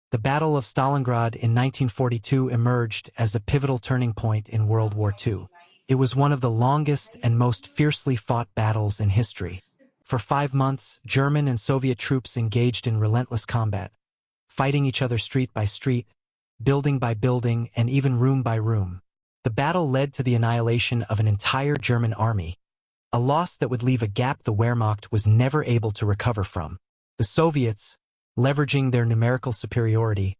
The Battle of Stalingrad in 1942 emerged as a pivotal turning point in World War II. It was one of the longest and most fiercely fought battles in history. For 5 months, German and Soviet troops engaged in relentless combat, fighting each other street by street, building by building, and even room by room. The battle led to the annihilation of an entire German army, a loss that would leave a gap the Wehrmacht was never able to recover from. The Soviets, leveraging their numerical superiority,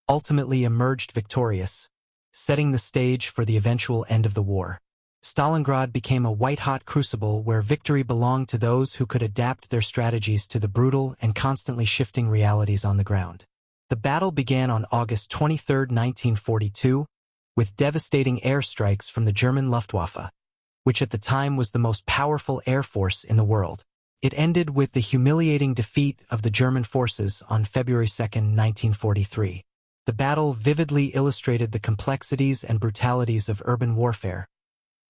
ultimately emerged victorious, setting the stage for the eventual end of the war. Stalingrad became a white-hot crucible where victory belonged to those who could adapt their strategies to the brutal and constantly shifting realities on the ground. The battle began on August 23, 1942, with devastating airstrikes from the German Luftwaffe, which at the time was the most powerful air force in the world. It ended with the humiliating defeat of the German forces on February 2, 1943. The battle vividly illustrated the complexities and brutalities of urban warfare,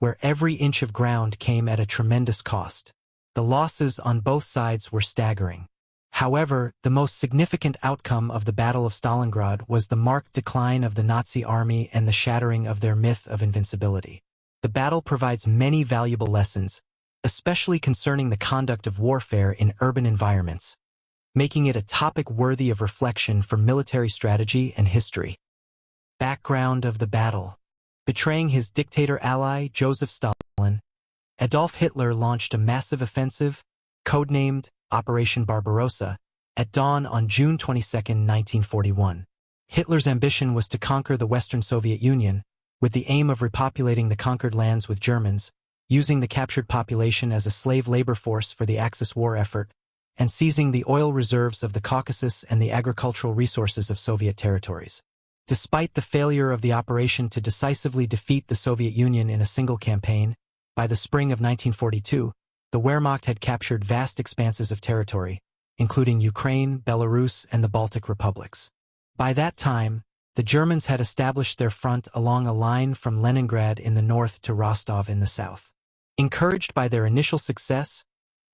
where every inch of ground came at a tremendous cost. The losses on both sides were staggering. However, the most significant outcome of the Battle of Stalingrad was the marked decline of the Nazi army and the shattering of their myth of invincibility. The battle provides many valuable lessons, especially concerning the conduct of warfare in urban environments, making it a topic worthy of reflection for military strategy and history. Background of the battle. Betraying his dictator ally, Joseph Stalin, Adolf Hitler launched a massive offensive, codenamed Operation Barbarossa, at dawn on June 22, 1941. Hitler's ambition was to conquer the Western Soviet Union, with the aim of repopulating the conquered lands with Germans, using the captured population as a slave labor force for the Axis war effort, and seizing the oil reserves of the Caucasus and the agricultural resources of Soviet territories. Despite the failure of the operation to decisively defeat the Soviet Union in a single campaign, by the spring of 1942, the Wehrmacht had captured vast expanses of territory, including Ukraine, Belarus, and the Baltic republics. By that time, the Germans had established their front along a line from Leningrad in the north to Rostov in the south. Encouraged by their initial success,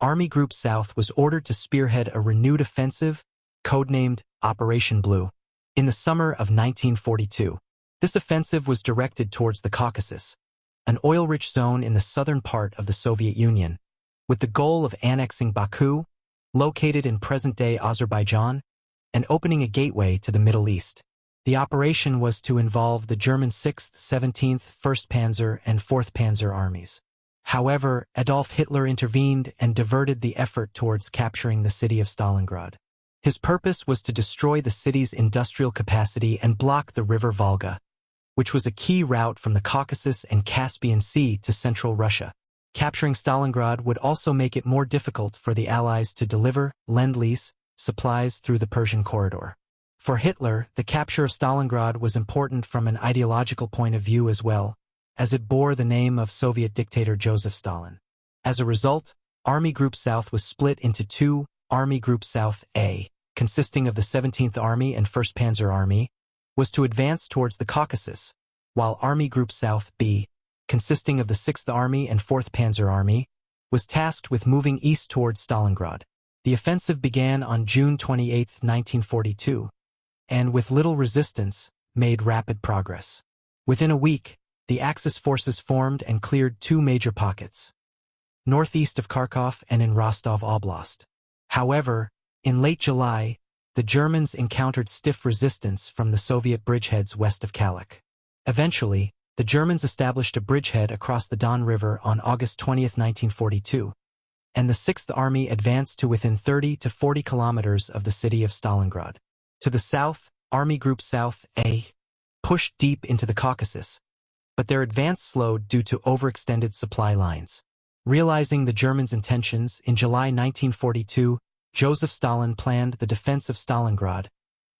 Army Group South was ordered to spearhead a renewed offensive, codenamed Operation Blue, in the summer of 1942. This offensive was directed towards the Caucasus, an oil-rich zone in the southern part of the Soviet Union, with the goal of annexing Baku, located in present-day Azerbaijan, and opening a gateway to the Middle East. The operation was to involve the German 6th, 17th, 1st Panzer, and 4th Panzer armies. However, Adolf Hitler intervened and diverted the effort towards capturing the city of Stalingrad. His purpose was to destroy the city's industrial capacity and block the river Volga, which was a key route from the Caucasus and Caspian Sea to central Russia. Capturing Stalingrad would also make it more difficult for the Allies to deliver Lend-Lease supplies through the Persian corridor. For Hitler, the capture of Stalingrad was important from an ideological point of view as well, as it bore the name of Soviet dictator Joseph Stalin. As a result, Army Group South was split into two: Army Group South A, consisting of the 17th Army and 1st Panzer Army, was to advance towards the Caucasus, while Army Group South B, consisting of the 6th Army and 4th Panzer Army, was tasked with moving east towards Stalingrad. The offensive began on June 28, 1942, and with little resistance, made rapid progress. Within a week, the Axis forces formed and cleared two major pockets, northeast of Kharkov and in Rostov Oblast. However, in late July, the Germans encountered stiff resistance from the Soviet bridgeheads west of Kalach. Eventually, the Germans established a bridgehead across the Don River on August 20, 1942, and the 6th Army advanced to within 30 to 40 kilometers of the city of Stalingrad. To the south, Army Group South A pushed deep into the Caucasus, but their advance slowed due to overextended supply lines. Realizing the Germans' intentions, in July 1942, Joseph Stalin planned the defense of Stalingrad,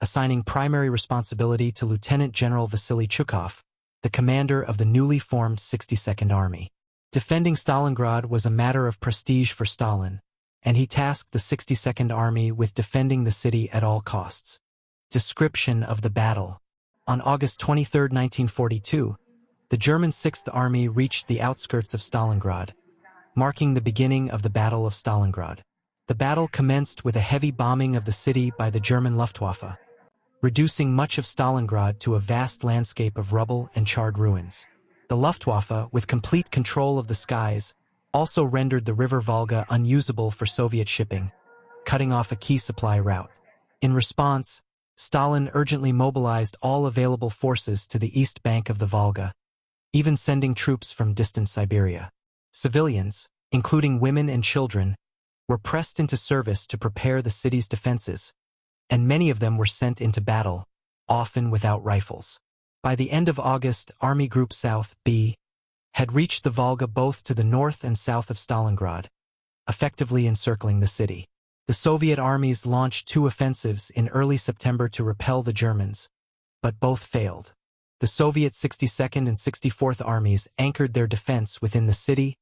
assigning primary responsibility to Lieutenant General Vasily Chukov, the commander of the newly formed 62nd Army. Defending Stalingrad was a matter of prestige for Stalin, and he tasked the 62nd Army with defending the city at all costs. Description of the battle. On August 23, 1942, the German 6th Army reached the outskirts of Stalingrad, marking the beginning of the Battle of Stalingrad. The battle commenced with a heavy bombing of the city by the German Luftwaffe, reducing much of Stalingrad to a vast landscape of rubble and charred ruins. The Luftwaffe, with complete control of the skies, also rendered the river Volga unusable for Soviet shipping, cutting off a key supply route. In response, Stalin urgently mobilized all available forces to the east bank of the Volga, even sending troops from distant Siberia. Civilians, including women and children, were pressed into service to prepare the city's defenses, and many of them were sent into battle, often without rifles. By the end of August, Army Group South B had reached the Volga both to the north and south of Stalingrad, effectively encircling the city. The Soviet armies launched 2 offensives in early September to repel the Germans, but both failed. The Soviet 62nd and 64th armies anchored their defense within the city,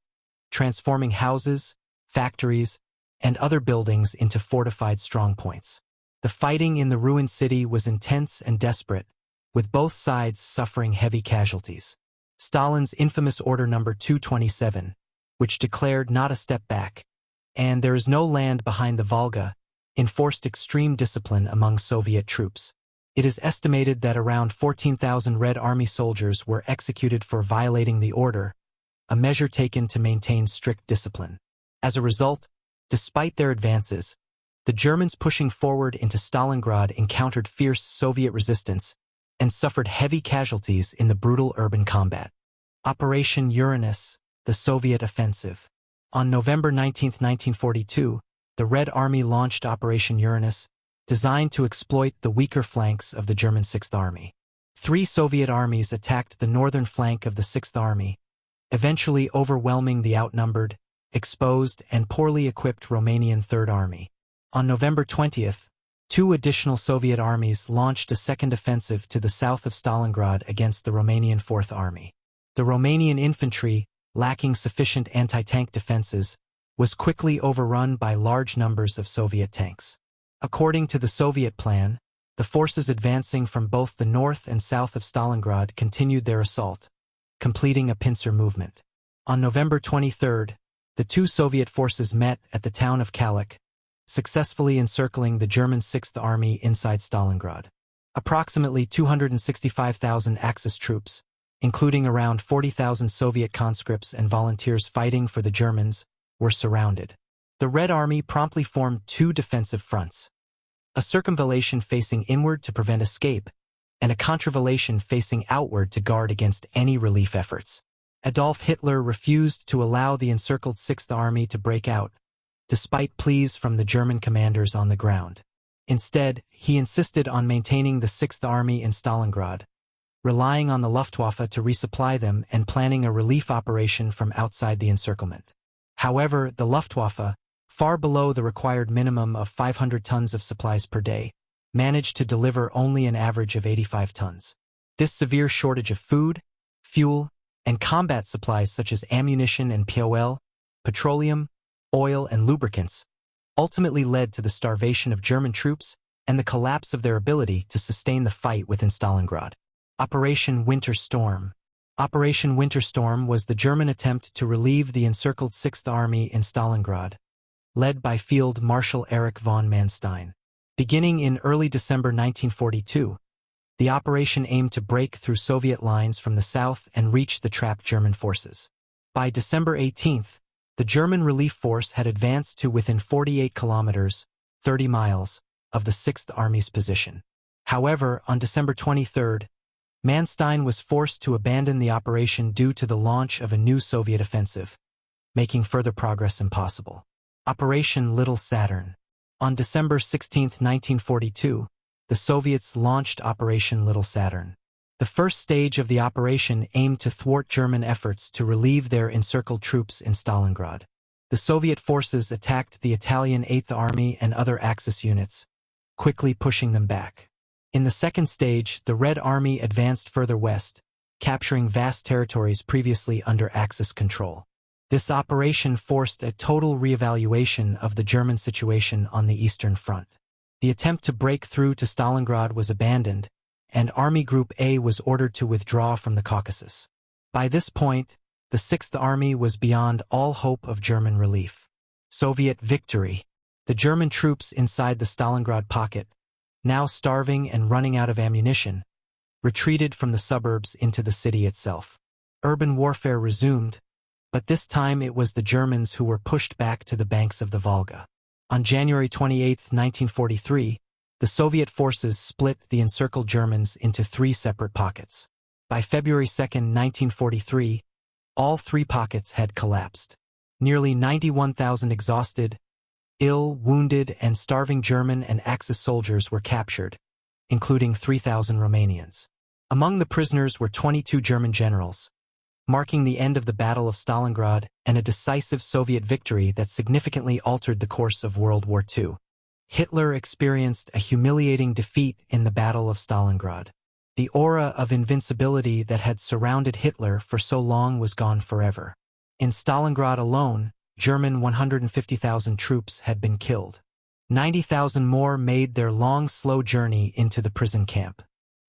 transforming houses, factories, and other buildings into fortified strongpoints. The fighting in the ruined city was intense and desperate, with both sides suffering heavy casualties. Stalin's infamous Order No. 227, which declared not a step back, and there is no land behind the Volga, enforced extreme discipline among Soviet troops. It is estimated that around 14,000 Red Army soldiers were executed for violating the order, a measure taken to maintain strict discipline. As a result, despite their advances, the Germans pushing forward into Stalingrad encountered fierce Soviet resistance and suffered heavy casualties in the brutal urban combat. Operation Uranus, the Soviet offensive. On November 19, 1942, the Red Army launched Operation Uranus, designed to exploit the weaker flanks of the German Sixth Army. 3 Soviet armies attacked the northern flank of the Sixth Army, eventually overwhelming the outnumbered, exposed, and poorly equipped Romanian Third Army. On November 20th, 2 additional Soviet armies launched a second offensive to the south of Stalingrad against the Romanian Fourth Army. The Romanian infantry, lacking sufficient anti-tank defenses, was quickly overrun by large numbers of Soviet tanks. According to the Soviet plan, the forces advancing from both the north and south of Stalingrad continued their assault, completing a pincer movement. On November 23rd, the 2 Soviet forces met at the town of Kalach, successfully encircling the German Sixth Army inside Stalingrad. Approximately 265,000 Axis troops, including around 40,000 Soviet conscripts and volunteers fighting for the Germans, were surrounded. The Red Army promptly formed 2 defensive fronts: a circumvallation facing inward to prevent escape, and a contravallation facing outward to guard against any relief efforts. Adolf Hitler refused to allow the encircled Sixth Army to break out, despite pleas from the German commanders on the ground. Instead, he insisted on maintaining the Sixth Army in Stalingrad, relying on the Luftwaffe to resupply them and planning a relief operation from outside the encirclement. However, the Luftwaffe, far below the required minimum of 500 tons of supplies per day, managed to deliver only an average of 85 tons. This severe shortage of food, fuel, and combat supplies such as ammunition and POL, petroleum, oil, and lubricants, ultimately led to the starvation of German troops and the collapse of their ability to sustain the fight within Stalingrad. Operation Winter Storm. Operation Winter Storm was the German attempt to relieve the encircled Sixth Army in Stalingrad, led by Field Marshal Erich von Manstein. Beginning in early December 1942, the operation aimed to break through Soviet lines from the south and reach the trapped German forces. By December 18th, the German relief force had advanced to within 48 kilometers, 30 miles, of the Sixth Army's position. However, on December 23rd, Manstein was forced to abandon the operation due to the launch of a new Soviet offensive, making further progress impossible. Operation Little Saturn. On December 16, 1942, the Soviets launched Operation Little Saturn. The first stage of the operation aimed to thwart German efforts to relieve their encircled troops in Stalingrad. The Soviet forces attacked the Italian Eighth Army and other Axis units, quickly pushing them back. In the second stage, the Red Army advanced further west, capturing vast territories previously under Axis control. This operation forced a total reevaluation of the German situation on the Eastern Front. The attempt to break through to Stalingrad was abandoned, and Army Group A was ordered to withdraw from the Caucasus. By this point, the Sixth Army was beyond all hope of German relief. Soviet victory. The German troops inside the Stalingrad pocket, now starving and running out of ammunition, retreated from the suburbs into the city itself. Urban warfare resumed, but this time it was the Germans who were pushed back to the banks of the Volga. On January 28, 1943, the Soviet forces split the encircled Germans into 3 separate pockets. By February 2, 1943, all 3 pockets had collapsed. Nearly 91,000 exhausted, ill, wounded, and starving German and Axis soldiers were captured, including 3,000 Romanians. Among the prisoners were 22 German generals, marking the end of the Battle of Stalingrad and a decisive Soviet victory that significantly altered the course of World War II. Hitler experienced a humiliating defeat in the Battle of Stalingrad. The aura of invincibility that had surrounded Hitler for so long was gone forever. In Stalingrad alone, German 150,000 troops had been killed. 90,000 more made their long, slow journey into the prison camp.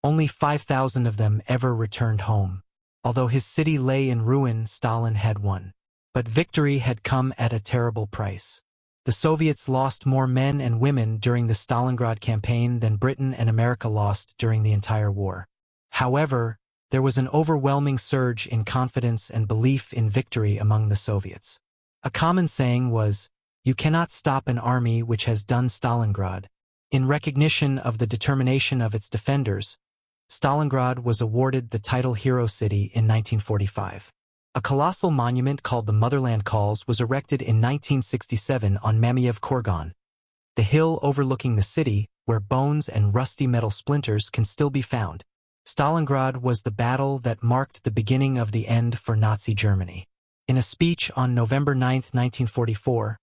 Only 5,000 of them ever returned home. Although his city lay in ruin, Stalin had won. But victory had come at a terrible price. The Soviets lost more men and women during the Stalingrad campaign than Britain and America lost during the entire war. However, there was an overwhelming surge in confidence and belief in victory among the Soviets. A common saying was, "You cannot stop an army which has done Stalingrad." In recognition of the determination of its defenders, Stalingrad was awarded the title Hero City in 1945. A colossal monument called the Motherland Calls was erected in 1967 on Mamiev Kurgan, the hill overlooking the city where bones and rusty metal splinters can still be found. Stalingrad was the battle that marked the beginning of the end for Nazi Germany. In a speech on November 9, 1944,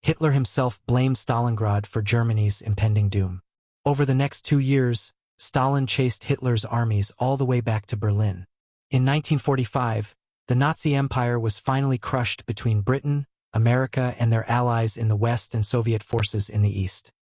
Hitler himself blamed Stalingrad for Germany's impending doom. Over the next 2 years, Stalin chased Hitler's armies all the way back to Berlin. In 1945, the Nazi Empire was finally crushed between Britain, America, and their allies in the West and Soviet forces in the East.